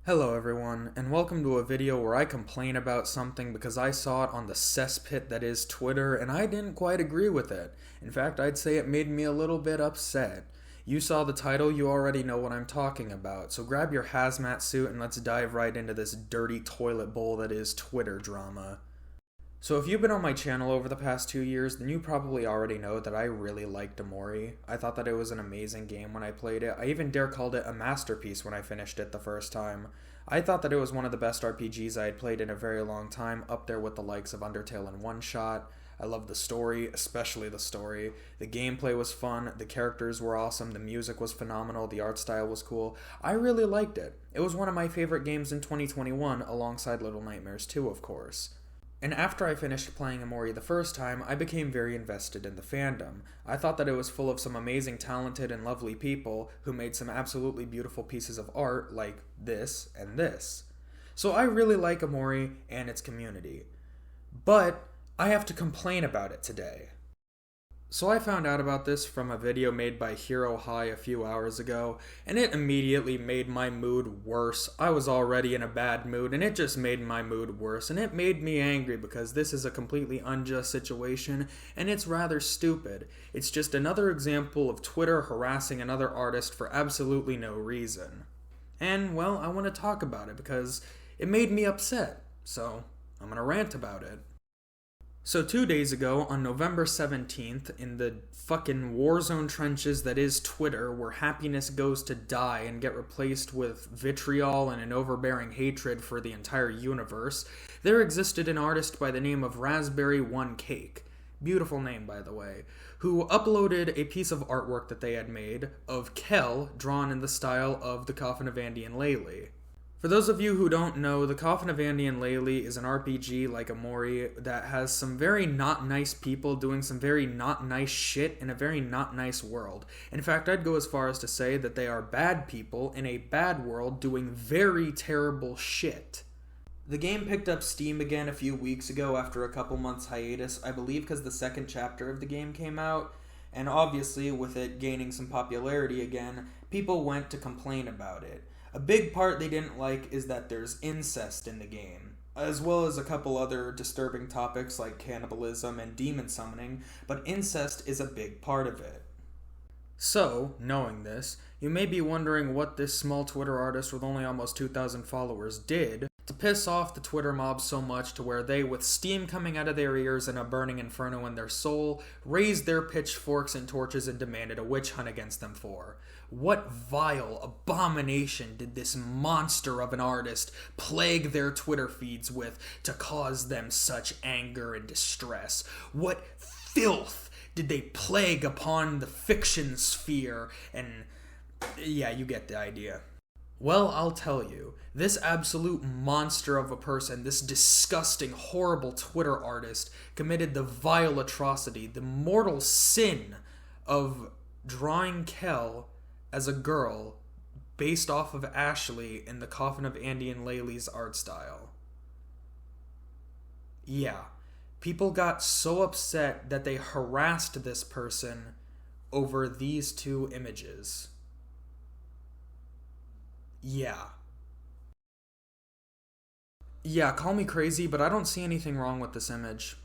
Hello everyone, and welcome to a video where I complain about something because I saw it on the cesspit that is Twitter and I didn't quite agree with it. In fact, I'd say it made me a little bit upset. You saw the title, you already know what I'm talking about, so grab your hazmat suit and let's dive right into this dirty toilet bowl that is Twitter drama. So if you've been on my channel over the past 2 years, then you probably already know that I really liked Omori. I thought that it was an amazing game when I played it. I even dare called it a masterpiece when I finished it the first time. I thought that it was one of the best RPGs I had played in a very long time, up there with the likes of Undertale and One Shot. I loved the story, especially the story. The gameplay was fun, the characters were awesome, the music was phenomenal, the art style was cool. I really liked it. It was one of my favorite games in 2021, alongside Little Nightmares 2, of course. And after I finished playing Omori the first time, I became very invested in the fandom. I thought that it was full of some amazing, talented, and lovely people who made some absolutely beautiful pieces of art like this and this. So I really like Omori and its community. But I have to complain about it today. So I found out about this from a video made by Hero High a few hours ago, and it immediately made my mood worse. I was already in a bad mood, and it just made my mood worse, and it made me angry because this is a completely unjust situation, and it's rather stupid. It's just another example of Twitter harassing another artist for absolutely no reason. And, well, I want to talk about it because it made me upset, so I'm gonna rant about it. So 2 days ago, on November 17th, in the fucking warzone trenches that is Twitter, where happiness goes to die and get replaced with vitriol and an overbearing hatred for the entire universe, there existed an artist by the name of Raspberry One Cake, beautiful name by the way, who uploaded a piece of artwork that they had made of Kel drawn in the style of the Coffin of Andy and Laylee. For those of you who don't know, The Coffin of Andy and Laylee is an RPG like Omori that has some very not nice people doing some very not nice shit in a very not nice world. In fact, I'd go as far as to say that they are bad people in a bad world doing very terrible shit. The game picked up steam again a few weeks ago after a couple months hiatus, I believe because the second chapter of the game came out, and obviously with it gaining some popularity again, people went to complain about it. A big part they didn't like is that there's incest in the game, as well as a couple other disturbing topics like cannibalism and demon summoning, but incest is a big part of it. So, knowing this, you may be wondering what this small Twitter artist with only almost 2,000 followers did to piss off the Twitter mob so much to where they, with steam coming out of their ears and a burning inferno in their soul, raised their pitchforks and torches and demanded a witch hunt against them for. What vile abomination did this monster of an artist plague their Twitter feeds with to cause them such anger and distress? What filth did they plague upon the fiction sphere? And yeah, you get the idea. Well, I'll tell you, this absolute monster of a person, this disgusting, horrible Twitter artist, committed the vile atrocity, the mortal sin of drawing Kel as a girl based off of Ashley in the Coffin of Andy and Laylee's art style. Yeah, people got so upset that they harassed this person over these two images. Yeah, call me crazy, but I don't see anything wrong with this image.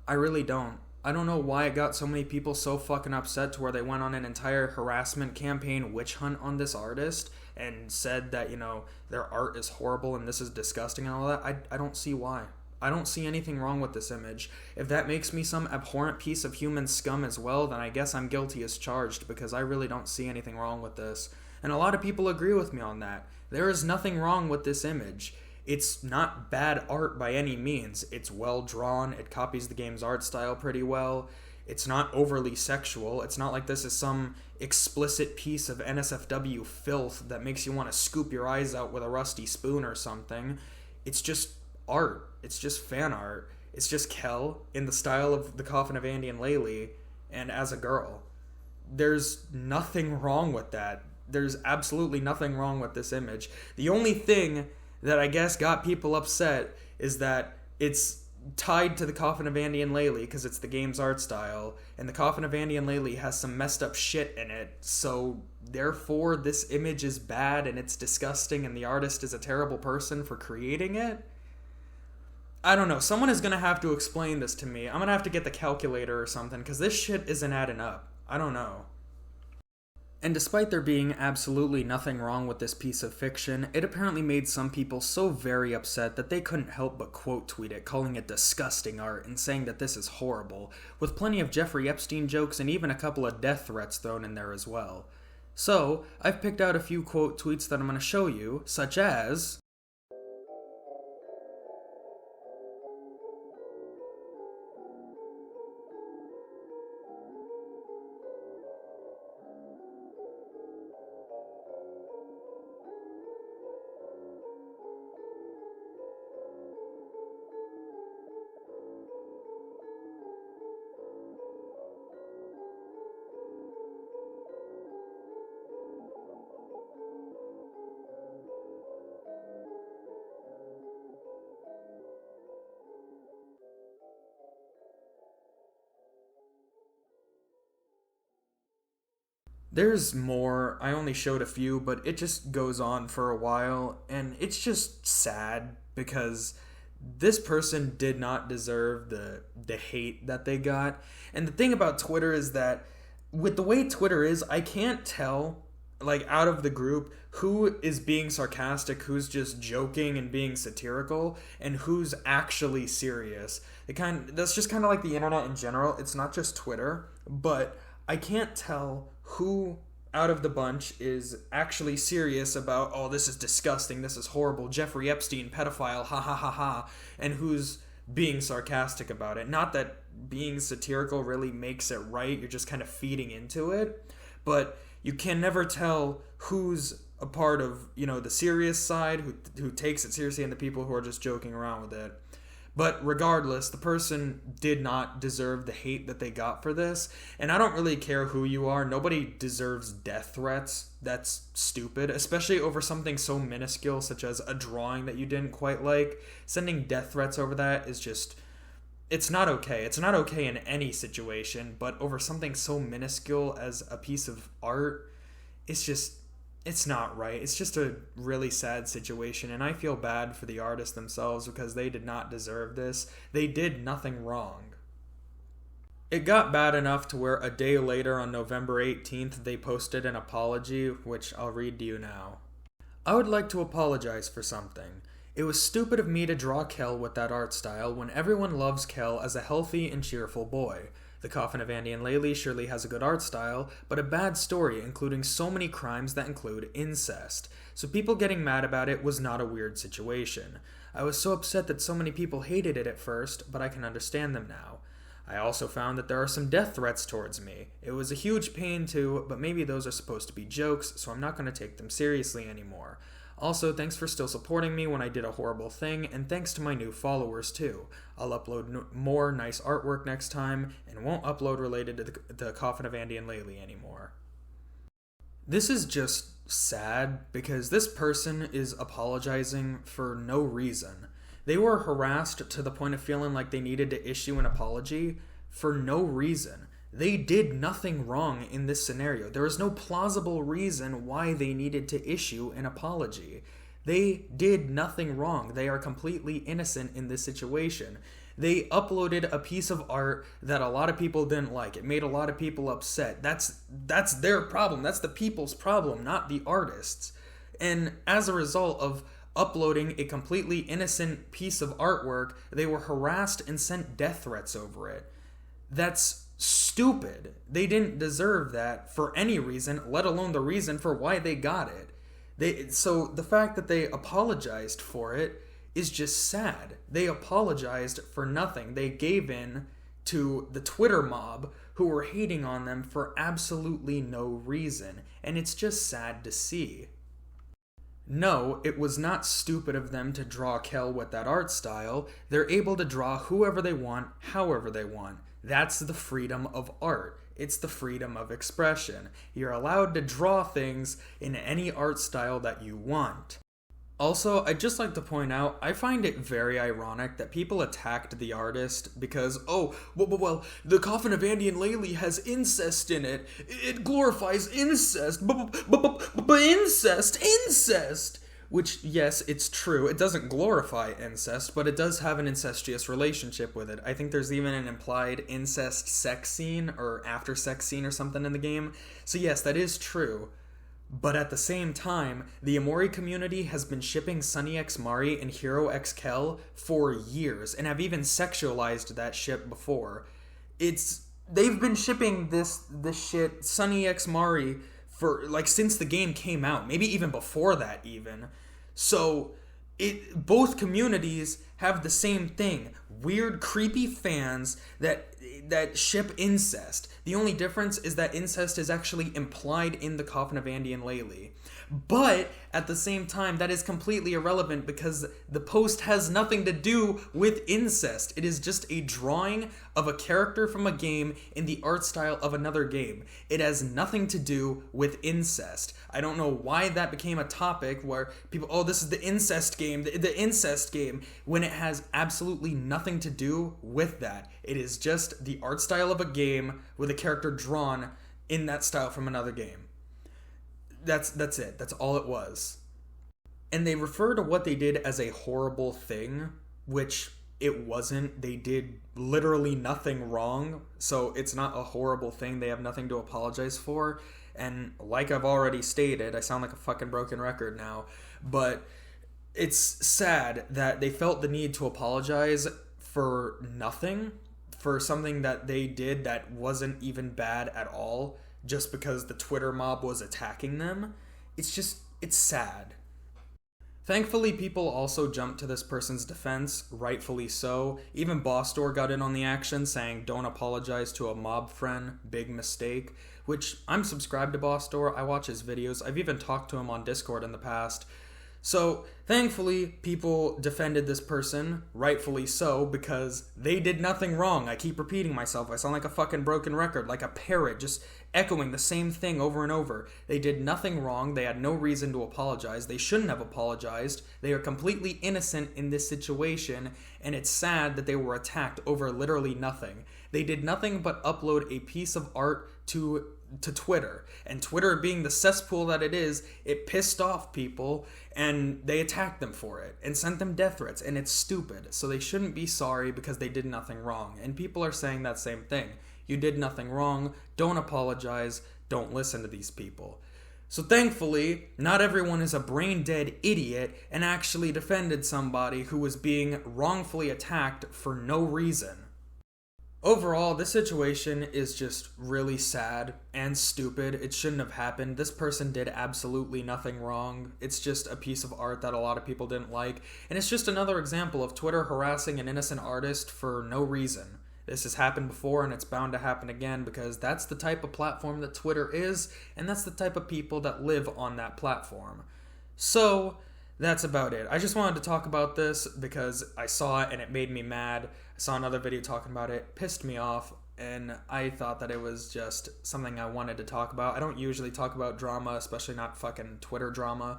I really don't. I don't know why it got so many people so fucking upset to where they went on an entire harassment campaign witch hunt on this artist and said that, their art is horrible and this is disgusting and all that. I don't see why. I don't see anything wrong with this image. If that makes me some abhorrent piece of human scum as well, then I guess I'm guilty as charged because I really don't see anything wrong with this. And a lot of people agree with me on that. There is nothing wrong with this image. It's not bad art by any means. It's well drawn. It copies the game's art style pretty well. It's not overly sexual. It's not like this is some explicit piece of NSFW filth that makes you want to scoop your eyes out with a rusty spoon or something. It's just art. It's just fan art. It's just Kel in the style of the Coffin of Andy and Laylee and as a girl. There's nothing wrong with that. There's absolutely nothing wrong with this image. The only thing that I guess got people upset is that it's tied to the Coffin of Andy and Laylee because it's the game's art style, and the Coffin of Andy and Laylee has some messed up shit in it, so therefore this image is bad and it's disgusting and the artist is a terrible person for creating it? I don't know. Someone is going to have to explain this to me. I'm going to have to get the calculator or something because this shit isn't adding up. I don't know. And despite there being absolutely nothing wrong with this piece of fiction, it apparently made some people so very upset that they couldn't help but quote tweet it, calling it disgusting art and saying that this is horrible, with plenty of Jeffrey Epstein jokes and even a couple of death threats thrown in there as well. So, I've picked out a few quote tweets that I'm going to show you, such as... There's more. I only showed a few, but it just goes on for a while, and it's just sad because this person did not deserve the hate that they got. And the thing about Twitter is that with the way Twitter is, I can't tell, like, out of the group who is being sarcastic, who's just joking and being satirical, and who's actually serious. That's just kind of like the internet in general. It's not just Twitter, but I can't tell who out of the bunch is actually serious about, oh, this is disgusting, this is horrible, Jeffrey Epstein, pedophile, ha ha ha ha, and who's being sarcastic about it. Not that being satirical really makes it right, you're just kind of feeding into it, but you can never tell who's a part of, the serious side, who takes it seriously, and the people who are just joking around with it. But regardless, the person did not deserve the hate that they got for this. And I don't really care who you are. Nobody deserves death threats. That's stupid, especially over something so minuscule such as a drawing that you didn't quite like. Sending death threats over that is just... it's not okay. It's not okay in any situation, but over something so minuscule as a piece of art, it's not right. It's just a really sad situation, and I feel bad for the artists themselves because they did not deserve this. They did nothing wrong. It got bad enough to where a day later on November 18th, they posted an apology, which I'll read to you now. I would like to apologize for something. It was stupid of me to draw Kel with that art style when everyone loves Kel as a healthy and cheerful boy. The Coffin of Andy and Laylee surely has a good art style, but a bad story including so many crimes that include incest. So people getting mad about it was not a weird situation. I was so upset that so many people hated it at first, but I can understand them now. I also found that there are some death threats towards me. It was a huge pain too, but maybe those are supposed to be jokes, so I'm not going to take them seriously anymore. Also, thanks for still supporting me when I did a horrible thing, and thanks to my new followers too. I'll upload more nice artwork next time, and won't upload related to the Coffin of Andy and Laylee anymore. This is just sad, because this person is apologizing for no reason. They were harassed to the point of feeling like they needed to issue an apology for no reason. They did nothing wrong in this scenario. There is no plausible reason why they needed to issue an apology. They did nothing wrong. They are completely innocent in this situation. They uploaded a piece of art that a lot of people didn't like. It made a lot of people upset. That's their problem. That's the people's problem, not the artists. And as a result of uploading a completely innocent piece of artwork, they were harassed and sent death threats over it. That's stupid. They didn't deserve that for any reason, let alone the reason for why they got it. So the fact that they apologized for it is just sad. They apologized for nothing. They gave in to the Twitter mob who were hating on them for absolutely no reason, and it's just sad to see. No, it was not stupid of them to draw Kel with that art style. They're able to draw whoever they want, however they want. That's the freedom of art. It's the freedom of expression. You're allowed to draw things in any art style that you want. Also, I'd just like to point out, I find it very ironic that people attacked the artist because, oh, well, the Coffin of Andy and Laylee has incest in it. It glorifies incest. Incest! Which, yes, it's true. It doesn't glorify incest, but it does have an incestuous relationship with it. I think there's even an implied incest sex scene or after sex scene or something in the game. So, yes, that is true. But at the same time, the Omori community has been shipping Sunny X Mari and Hero X Kel for years and have even sexualized that ship before. They've been shipping this shit Sunny X Mari for like since the game came out, maybe even before that even. So both communities have the same thing. Weird, creepy fans that ship incest. The only difference is that incest is actually implied in the Coffin of Andy and Laylee. But at the same time, that is completely irrelevant because the post has nothing to do with incest. It is just a drawing of a character from a game in the art style of another game. It has nothing to do with incest. I don't know why that became a topic where people, oh, this is the incest game, the incest game, when it has absolutely nothing to do with that. It is just the art style of a game with a character drawn in that style from another game. That's it. That's all it was. And they refer to what they did as a horrible thing, which it wasn't. They did literally nothing wrong, so it's not a horrible thing. They have nothing to apologize for. And like I've already stated, I sound like a fucking broken record now, but it's sad that they felt the need to apologize for nothing, for something that they did that wasn't even bad at all, just because the Twitter mob was attacking them. It's sad. Thankfully, people also jumped to this person's defense, rightfully so. Even BOSOR got in on the action, saying, "Don't apologize to a mob friend, big mistake," which I'm subscribed to BOSOR, I watch his videos, I've even talked to him on Discord in the past. So, thankfully, people defended this person, rightfully so, because they did nothing wrong. I keep repeating myself. I sound like a fucking broken record, like a parrot, just echoing the same thing over and over. They did nothing wrong. They had no reason to apologize. They shouldn't have apologized. They are completely innocent in this situation, and it's sad that they were attacked over literally nothing. They did nothing but upload a piece of art to Twitter, and Twitter being the cesspool that it is, it pissed off people and they attacked them for it and sent them death threats, and it's stupid. So they shouldn't be sorry because they did nothing wrong, and people are saying that same thing. You did nothing wrong, don't apologize, don't listen to these people. So thankfully, not everyone is a brain-dead idiot and actually defended somebody who was being wrongfully attacked for no reason. Overall, this situation is just really sad and stupid. It shouldn't have happened. This person did absolutely nothing wrong. It's just a piece of art that a lot of people didn't like. And it's just another example of Twitter harassing an innocent artist for no reason. This has happened before and it's bound to happen again because that's the type of platform that Twitter is, and that's the type of people that live on that platform. So, that's about it. I just wanted to talk about this because I saw it and it made me mad. I saw another video talking about it, pissed me off, and I thought that it was just something I wanted to talk about. I don't usually talk about drama, especially not fucking Twitter drama,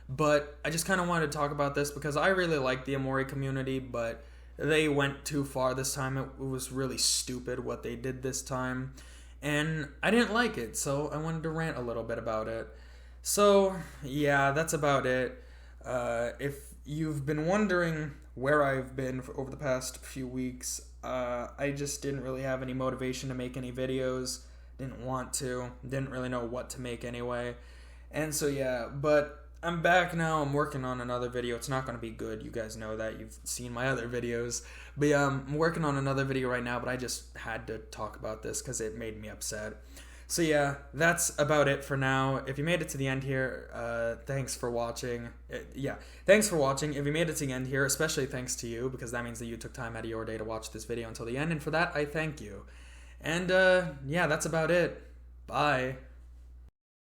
but I just kind of wanted to talk about this because I really like the Omori community, but they went too far this time. It was really stupid what they did this time, and I didn't like it, so I wanted to rant a little bit about it. So, yeah, that's about it. If you've been wondering where I've been over the past few weeks, I just didn't really have any motivation to make any videos, didn't want to, didn't really know what to make anyway, and so yeah, but I'm back now, I'm working on another video. It's not going to be good, you guys know that, you've seen my other videos, but yeah, I'm working on another video right now, but I just had to talk about this because it made me upset. So yeah, that's about it for now. If you made it to the end here, thanks for watching. Thanks for watching. If you made it to the end here, especially thanks to you, because that means that you took time out of your day to watch this video until the end, and for that, I thank you. And yeah, that's about it. Bye.